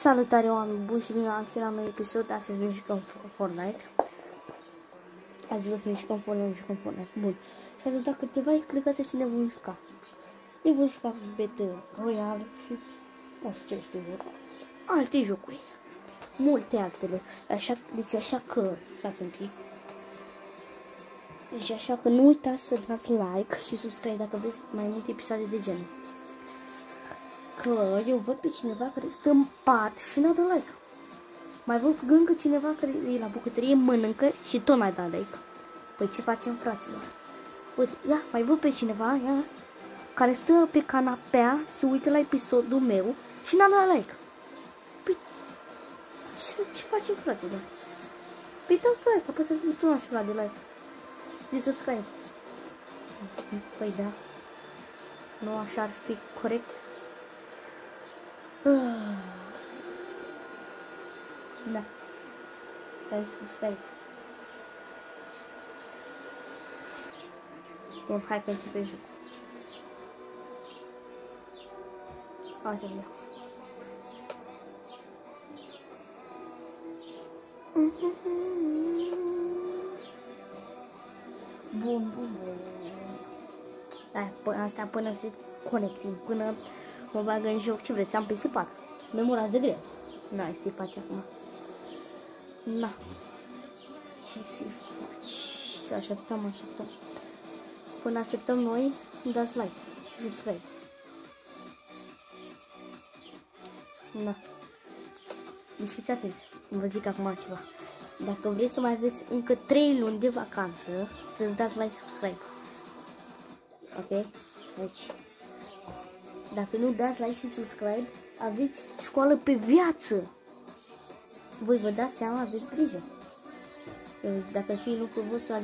Salutare oameni buni și bine am la un nou episod. Astăzi ne jucăm Fortnite. Azi vă să ne jucăm Fortnite. Bun. Și azi dacă câteva explicații ce ne vom juca. Ne vom juca Battle Royale și nu știu ce știu eu. Alte jocuri. Multe altele. Deci așa că stați un pic. Deci așa că nu uitați să dați like și subscribe dacă vreți mai multe episoade de genul. Că eu văd pe cineva care stă în pat și n-a dat like. Mai văd încă cineva care e la bucătărie, mănâncă și tot n-a dat like. Păi ce facem, fraților? Uite, ia, mai văd pe cineva, ia, care stă pe canapea, se uită la episodul meu și n-a dat like. Păi, ce facem, fraților? Păi dați like, apăsați butonul așa de like. De subscribe. Păi da. Nu așa ar fi corect? Da. Hai subscribe. Bun, hai că începem jocul. Hai să vedem. Bun. Da, asta până se conectiv, până mă bagă în joc. Ce vreți? Am pe sepat. Memorează greu. N-ai să-i faci acum. Na. Ce să-i faci? Să așteptăm. Până așteptăm noi, dați like și subscribe. Na. Deci fiți atenți. Vă zic acum ceva. Dacă vreți să mai aveți încă 3 luni de vacanță, trebuie să dați like și subscribe. Ok? Deci, dacă nu dați like și subscribe, aveți școală pe viață. Voi vă dați seama, aveți grijă. Dacă și lucrul vostru,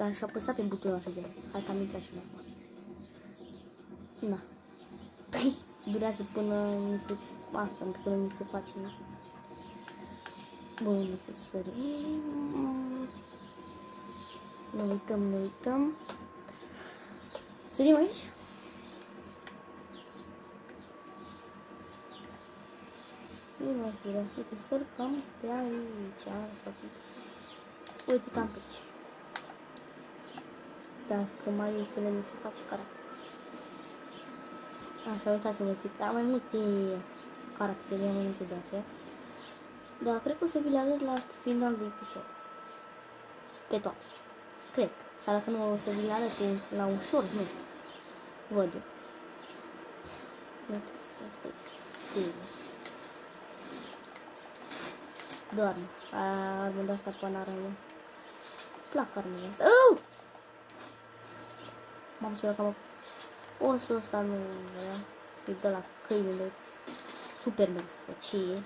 aș apăsa pe butonul așa de. Hai că am intrat și noi. Na. Durează până mi se... Asta, până mi se face... Bun, unde să sărim... Ne uităm. Sărim aici? Nu aș vrea să te săr cam pe aici. Asta uite cam pe aici. Da, că mai până mi se face caracter. Așa, uitați să vă zic, am mai multe caractere, am mai multe de astea. Dar cred că o să vi le arăt la final de episod. Pe toate. Cred. Sau dacă nu, o să vi le arăt la un short, nu știu. Văd eu. Uitați, asta este stilul. Doarme. Armă de asta panoramă. Plac armele astea. M-am cerat că am făcut. Osul ăsta nu vrea. Îi dă la câinele Superman. Sau ce e.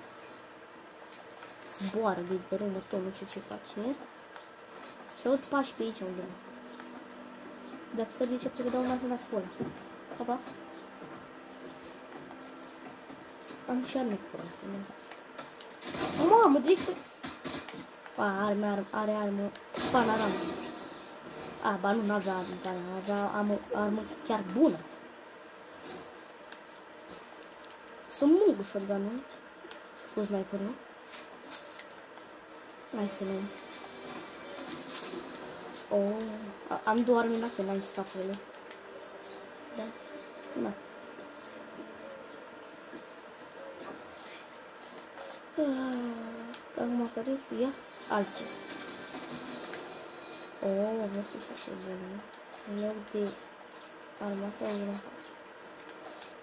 Zboară din terenul tot, nu știu ce face. Și aud pași pe aici undeva. Dacă să zice, cred că dau una la școală. Pa. Am și arme cu asta. Mamă, direct. Are armă panoramă. Ba nu, n-avea armă panoramă, avea armă chiar bună. Sunt mult ușor, dar nu? Și cu sniperul. Hai să ne... am două arme că n-am scapurile. Da? Na. Acum care fie alt chest. Vezi că așa bună. În loc de arma asta, o luăm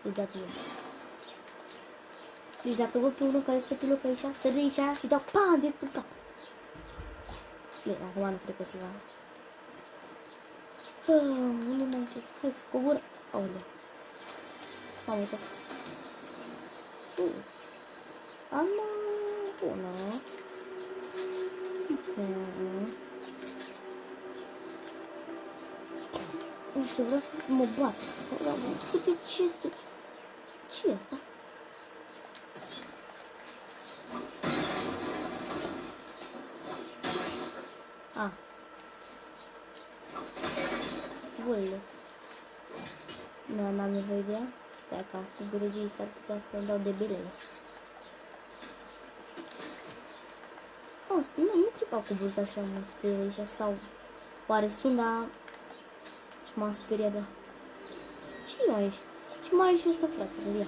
de dat minus. Deci dacă văd pe unul care stă pe loc aici, sări aici și dau PAM de cap. Acum nu cred că se va. Nu mai ce să hai să coboră. Aoleu. Am uitat. Arma bună. Nu știu, vreau să mă bat. Uite ce este. Ce e asta? Bolile. N-am nevoie de ea. Dacă am cu grijii s-ar putea să-mi dau de belele. Oh, nu cred că au coborât așa mult spre aici, sau oare sunt, dar și m-am speriat de... Ce mai ești? Ce mai ești ăsta, frate? Ia.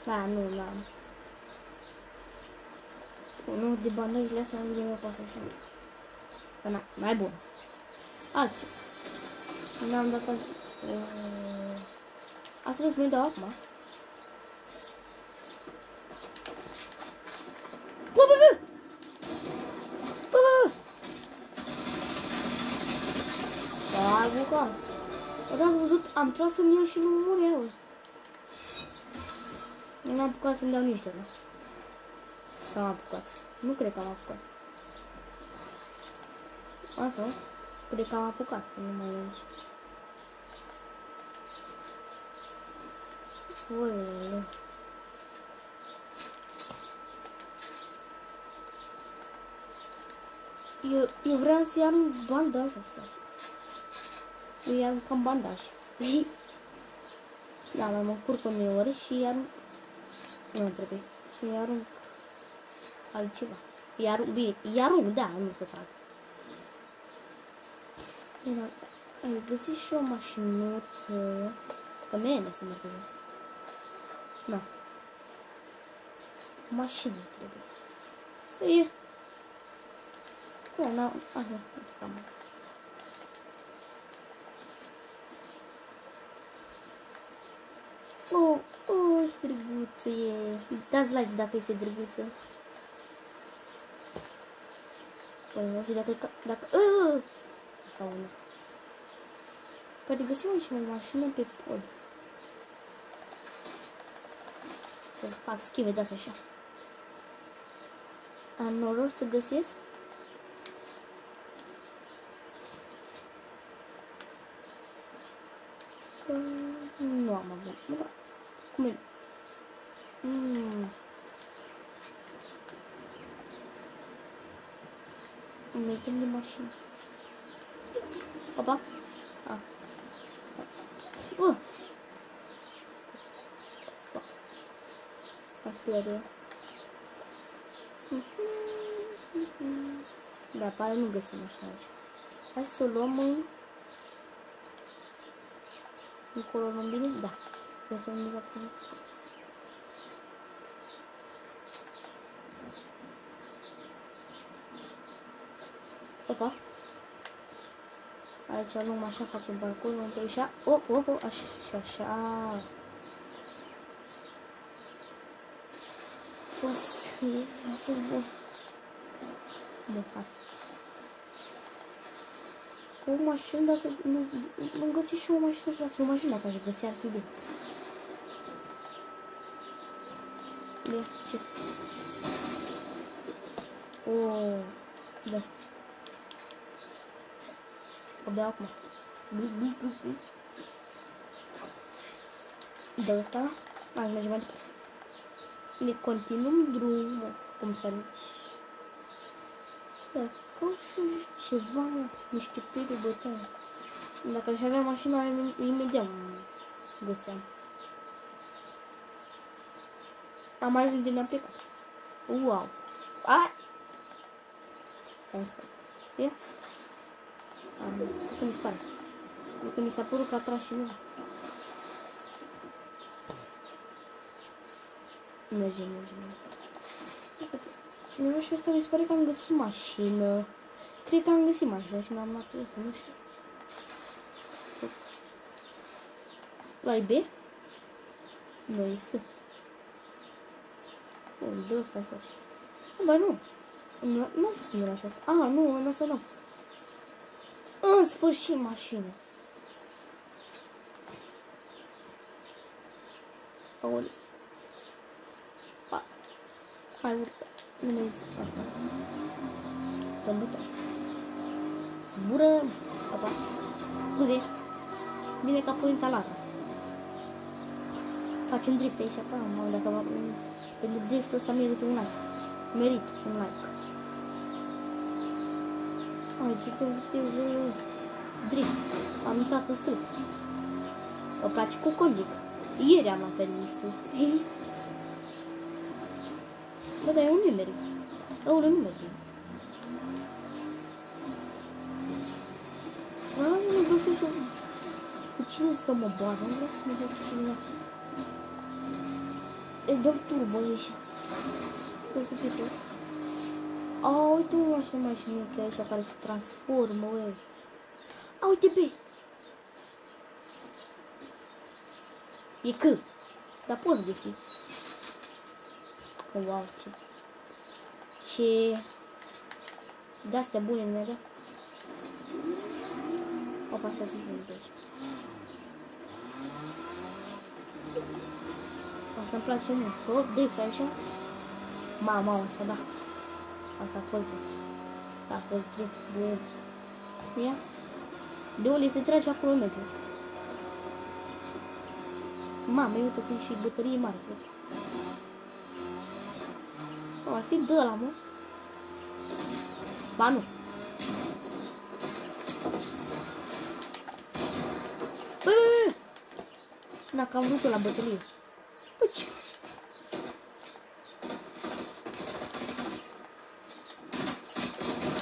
Da, nu, da. Nu, de bandajele astea nu le pasă așa. Dar na, mai bun. Altceva. N-am dat azi... Asta să-mi dau acum. Ai bucat. Ori am văzut, am tras în el și nu murea eu. Nu am apucat să-mi dau niște, da? Sau am apucat. Nu cred că am apucat. Asta, cred că am apucat, că nu mai e aici. Olele. Eu vreau să iau un bandaj, frate. Eu iau cam bandaj. Da, mai mă curc uneori și iar... Nu trebuie. Și iar un... altceva. Bine, iarunc, da, nu se trag. Bine, ai găsit și o mașinuță. Că mele să merg pe jos. Da. Mașină trebuie. E. Da, n-am... Aha, uite cam asta. Oh, ce drăguță e. Dați like dacă este drăguță. Păi nu știu dacă... Aoleu. Poate găsim aici o mașină pe pod. Fac schive de-astea așa. Am noroc să găsesc. Nu am avut. Cum e? Îmi uităm de mașină. Opa. Ah. Aspiră. Da, pare nu găsim așa aici. Hai să o luăm încolo, nu bine? Da. Găsim nu va pune. Opa. Aici luăm așa, facem balconul, pe așa. Așa. A fost bun. Bun, hai. O mașină, dacă nu găsi și o mașină, frate, o mașină dacă aș găsi ar fi bine. Bine, ce este? Da. O beau acum. De ăsta, mai mergem mai departe. Ne continuăm drumul, cum să zici. Da, ca și ceva, niște pui de bătaie. Dacă aș avea mașina, imediat găseam. Am mai ajuns, ne-am plecat. Wow! Ai! Am scăpat. Ia? Că mi se pare. Că mi s-a părut că a tras și mine. Mergem. Nu știu, ăsta mi se pare că am găsit mașină. Cred că am găsit mașină și mi-am luat ăsta, nu știu. La B? Nu, e S. De ăsta a fost. Bă, nu. Nu a fost în orașul ăsta. Nu, în ăsta nu a fost. În sfârșit mașină. Aoleu. Hai, urcă. Nu mai zis. Dăm buton. Zburăm. Opa. Scuze. Bine că a pus instalată. Facem drift aici. Dacă pentru driftul ăsta merită un like. Merit un like. Ai, ce pe viteză drift. Am intrat în stâlp. Îmi place cu conduc. Ieri am luat permisul. Bă, dar eu nu merg. Eu nu merg. Nu vreau să știu cu cine să mă bată. Nu vreau să mă bată cu cineva. E dăm turbo aici. Vreau să fie tot. A, uite o mașină mai mică aici care se transformă, uite. A, uite B. E C. Dar poți găsi. Wow, ce de-astea bune imediat. Opa, astea sunt bune de aici. Asta îmi place mult. Oh, drift așa. Mama, asta da. Asta a fost drift. A fost drift bun. Ia. De unde se trage acolo merge. Mamă, uitați și bătărie mare, cred. O, asta-i de ăla, mă. Ba, nu. Băi! Dacă am vrut-o la bătălie. Băi, ce?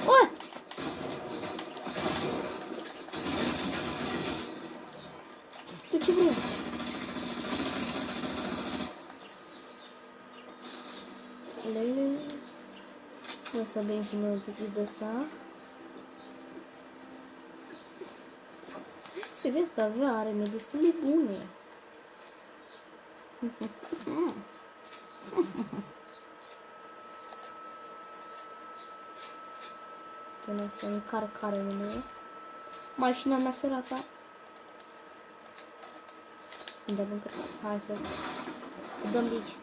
O! Tu ce vrei? O să bem și noi un pic de ăsta. Se vezi că avea arme destul de bune. Până să încarc armele. Mașina mea săracă. Unde am încărcat? Hai să dăm de aici.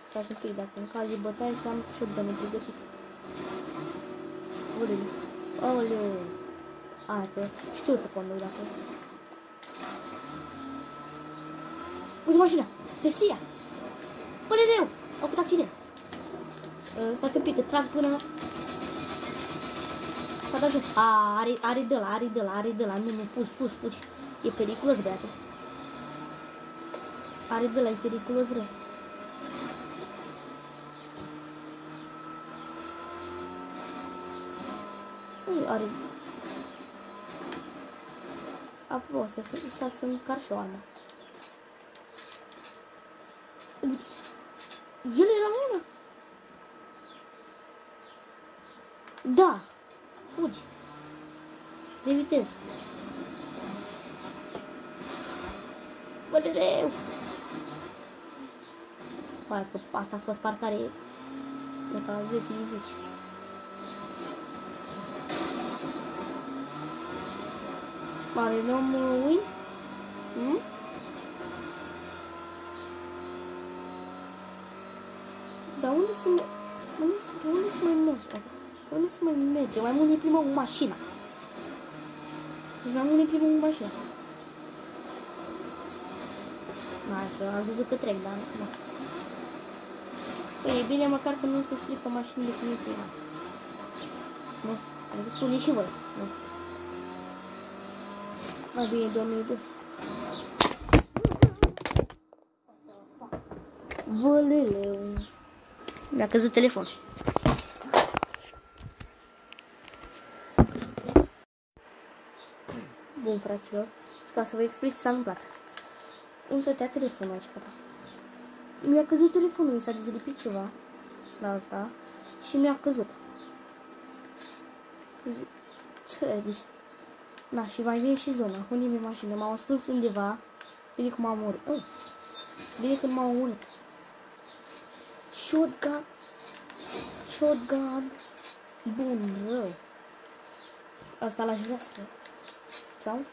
Stați un pic, dacă în caz de bătaie să am shotgun-ul pregătit. Oleu. Oleu. Hai că știu să conduc dacă. Uite mașina! Pesia! Oleu! Au făcut accident! Stați un pic, că trag până... S-a dat jos. Are de la, are de la. Nu, fugi. E periculos, băiatul. Are de la, e periculos rău. Are... Apropo, asta să încarc și o armă. El era mână. Da. Fugi. De viteză. Băleleu. Parcă asta a fost parcare. Nota 10 din 10. Mare, luăm win? Dar unde să mai merge? Unde să mai merge? Mai mult ne plimbăm cu mașina. Deci mai mult ne plimbăm cu mașina. Hai că am văzut că trec, dar nu. Păi e bine măcar că nu se strică mașinile cum e prima. Nu? Adică spune și voi. Nu. Mai bine 2002. Văleleu. Mi-a căzut telefonul. Bun, fraților. Și ca să vă explic ce s-a întâmplat. Îmi stătea telefonul aici, papa. Mi-a căzut telefonul, mi s-a dezlipit ceva la asta și mi-a căzut. Ce zici? Da, și mai vine și zona. Unde e mașină? M-am ascuns undeva. Bine că m-am omorât. Bine că nu m-am omorât. Shotgun. Shotgun. Bun, rău. Asta l-aș vrea să fac. Sau?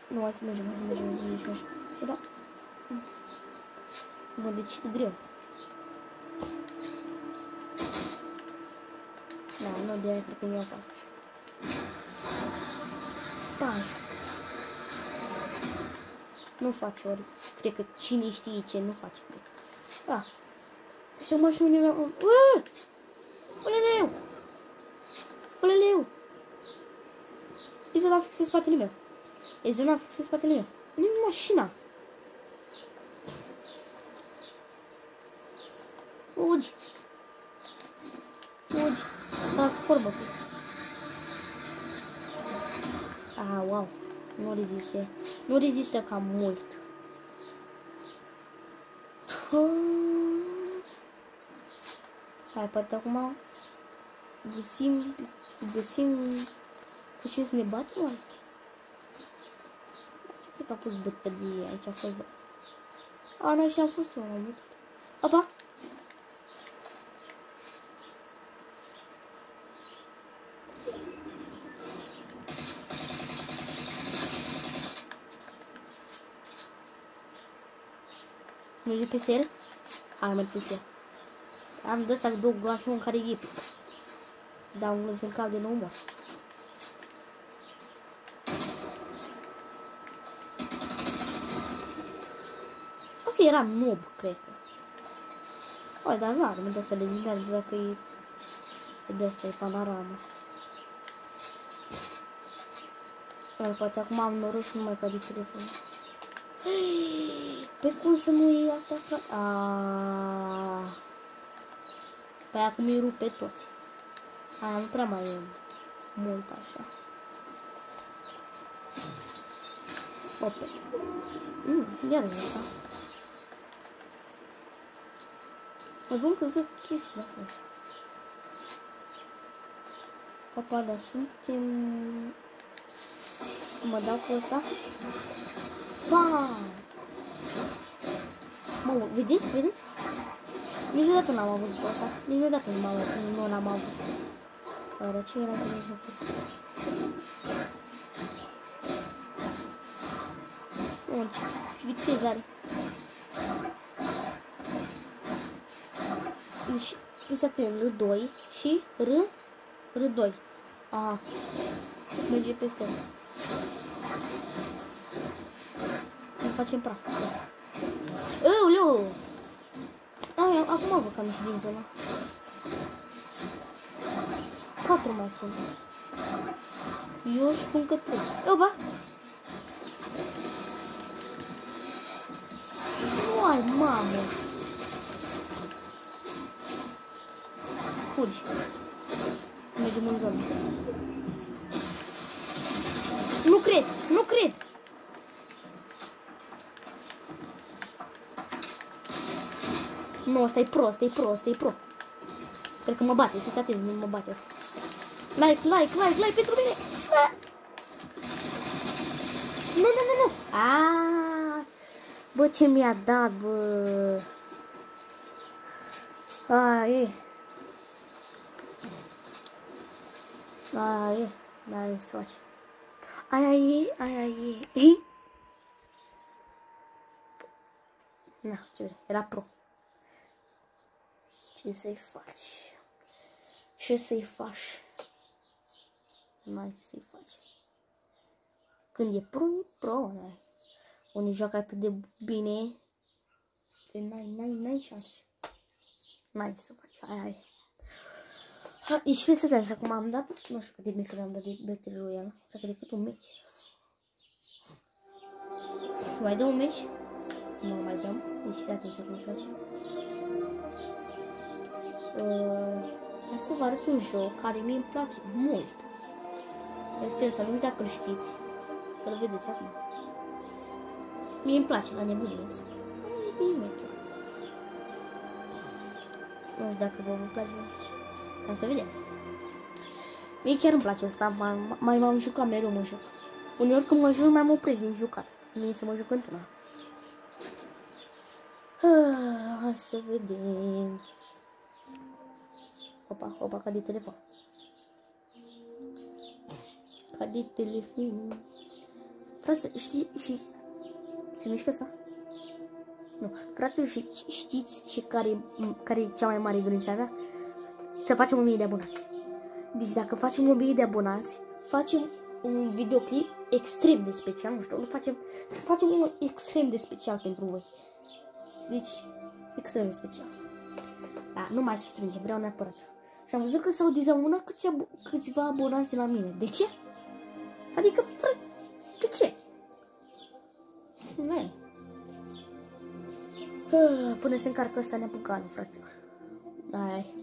Nu, hai să mergem, Da. Mă decid greu. Da, nu de aia cred că mi-au pas așa. Pași. Nu faci ori. Cred că cine știe ce nu face, cred. Da. Și o mașină unde mi-am... Oleleu! Deci ăla fix în spatele meu. E zona fix în spatele meu. Nu e mașina. Fugi. Fugi. Transformă-te. Ah, wow. Nu reziste. Nu rezistă cam mult. Hai, poate acum găsim cu cine să ne batem, oare? Cred că a fost bătălie, aici a fost... A, noi și-am fost eu, am bătut. Opa! Merge peste el? Hai, merg peste el. Am de ăsta două groașuri în care e epic. Dar unul se încap de nou mor. Asta era noob, cred că. Oi, dar nu are de asta legendar, dacă e de asta, e panoramă. Poate acum am noroc și nu mai cade telefonul. Pe cum să nu iei asta, frate? Păi acum îi rup pe toți. Aia nu prea mai e mult așa. Ope. Iar e asta. Mă bun că zic chestia asta așa. Opa, dar suntem... Să mă dau cu ăsta? Bam! Mă, vedeți? Vedeți? Niciodată n-am avut cu asta. Niciodată nu l-am avut. Oare ce era de început? Ce viteză are. Deci, este R2 și R2. Aha. Merge peste asta. Ne facem praf pe asta. Aoleu! Acum văd că am ieșit din zona. 4 mai sunt. Eu și cu încă 3. Opa! Uai, mamă! Fugi. Mergem în zonă. Nu cred! Nu cred! Nu, ăsta e pro, ăsta e pro, ăsta e pro. Cred că mă bate, fiți atenți, nu mă bate asta. Like pentru mine! Ah! Nu! Aaaa! Bă, ce mi-a dat, bă! Aie! N-are să faci. Aia e. Na, ce vrei, era pro. Ce să-i faci? Ce să-i faci? N-ai ce să-i faci. Când e pro, n-ai. Unii joacă atât de bine. N-ai șanse. N-ai ce să faci. Hai. Deci fiți atenți, acum am dat, nu știu cât de mic am dat de Battle Royale. Cred că decât un meci. Să mai dăm un meci? Nu mai dăm. Deci fiți atenți acum ce facem. Hai să vă arăt un joc care mie îmi place mult. Este ăsta, nu știu dacă îl știți. Să-l vedeți acum. Mie îmi place la nebunie. E bine chiar. Nu știu dacă vă place. Hai să vedem. Mie chiar îmi place asta. Mai m-am jucat, mereu mă joc. Uneori când mă joc mai mă opresc din jucat. Nu să mă joc într-una. Hai să vedem. Opa, cade telefon. Cade telefon. Frate, știi, se mișcă asta? Nu, frate, știți și care e cea mai mare dorință mea? Să facem 1000 de abonați. Deci dacă facem 1000 de abonați, facem un videoclip extrem de special, nu știu, facem unul extrem de special pentru voi. Deci, extrem de special. Da, nu mai se strânge, vreau neapărat. Și am văzut că s-au dezamănat câțiva abonați de la mine. De ce? Adică, de ce? Până se încarcă ăsta ne apucă, fraților. Hai.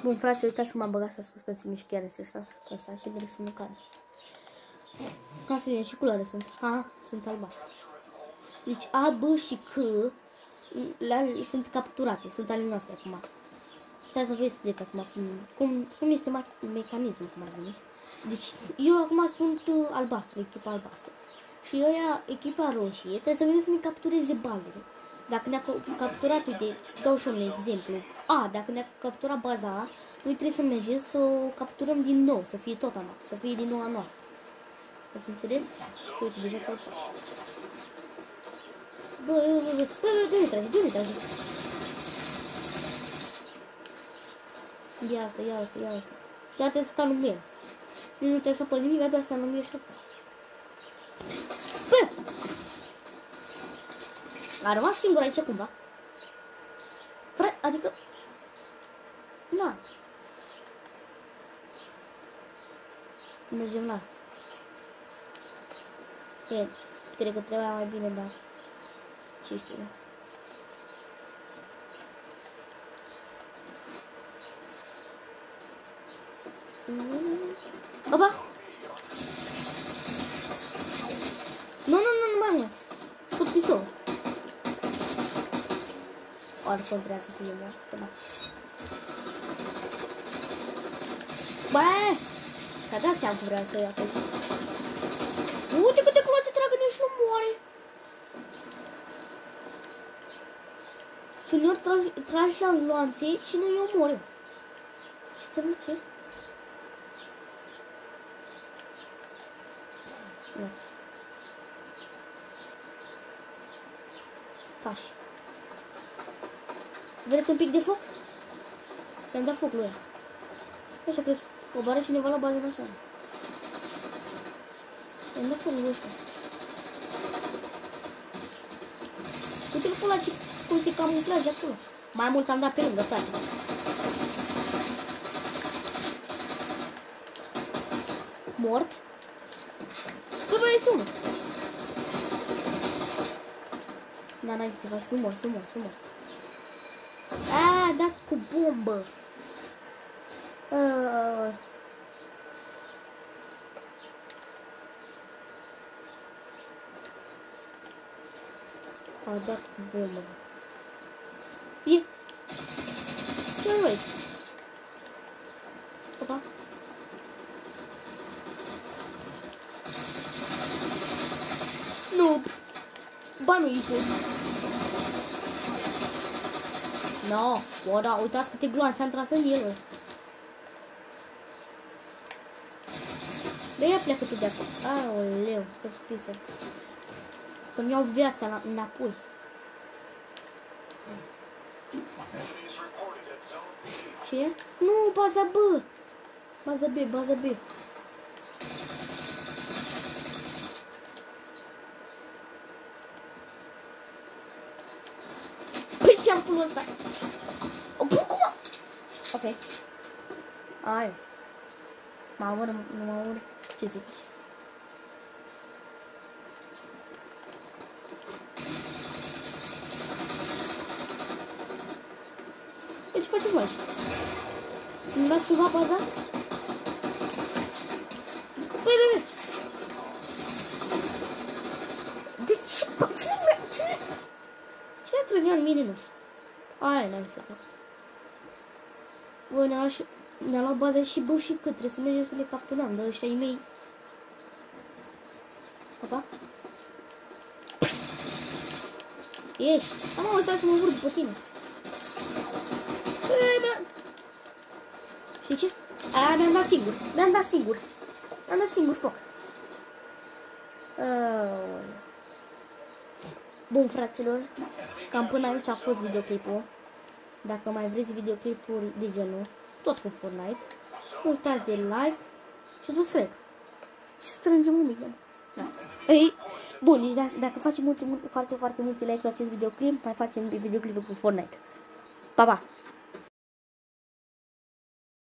Bun, frate, uitați că m-am băgat să spus că se mișcă chiar ăsta și direct să nu cadă. Ca să vedem ce culoare sunt. Sunt albastre. Deci A, B și C sunt capturate, sunt ale noastre acum. Stai să vă explic acum cum este mecanismul, cum ar veni. Deci eu acum sunt albastru, echipa albastră. Și ăia, echipa roșie, trebuie să vedem să ne captureze bazele. Dacă ne-a capturat, uite, dau și un exemplu. Dacă ne-a capturat baza A, noi trebuie să mergem să o capturăm din nou, să fie tot a noastră, să fie din nou a noastră. Ați înțeles? Și uite, deja s-au pus. Bă, de unde trage? Ia asta. Ia trebuie să stau lângă el. Nu trebuie să păzi nimic, doar să stau lângă el și acolo. Bă! A rămas singur aici cumva. Frate, adică... Na. Mergem la. Cred că trebuia mai bine, dar... Ce știu eu. Opa! Nu mai mult. Scot pisou. Oricum trebuia să fie mort, că da. Bă! S-a dat seama că vreau să iau pe aici. Uite câte cloațe trag în el și nu moare. Și uneori tragi la gloanțe și nu eu mor. Ce străluce? Nu. Pași. Vreți un pic de foc? I-am dat foc lui ăla. Așa că oboară cineva la bază așa. I-am dat foc lui ăsta. Uite-l pe ăla cum se camuflează acolo. Mai mult am dat pe lângă, uitați-vă. Mort. Bă, băi, sunt. N-ai să faci, nu mor. Dat cu bombă. Dat cu bombă. E. Ce vrei? Opa. Nu. Ba nu ești. No, bă, da, uitați câte gloanțe am tras în el. De ea pleacă tu de acolo. Aoleu, ce suprisă. Să-mi iau viața înapoi. Ce? Nu, baza B. Baza B. Păi ce-am pus ăsta? Cum? Ok. Ai. Nu mă urmă. Ce zici? Ce faceți mai aici? Nu v-ați schimbat baza? Băi. De ce? Cine trăgea în mine, nu știu? Aia n-am să fac. Bă, ne-a luat baza și B și C. Trebuie să mergem să le capturăm. Dar ăștia-i mei. Opa. Ești. Am stai să mă urc după tine. Știi ce? Mi-am dat singur. Mi-am dat singur foc. Bun, fraților. Și cam până aici a fost videoclipul. Dacă mai vreți videoclipuri de genul, tot cu Fortnite, nu uitați de like și subscribe. Și strângem un mic. Da. Bun, deci dacă facem foarte multe like la acest videoclip, mai facem videoclipul cu Fortnite. Pa, pa!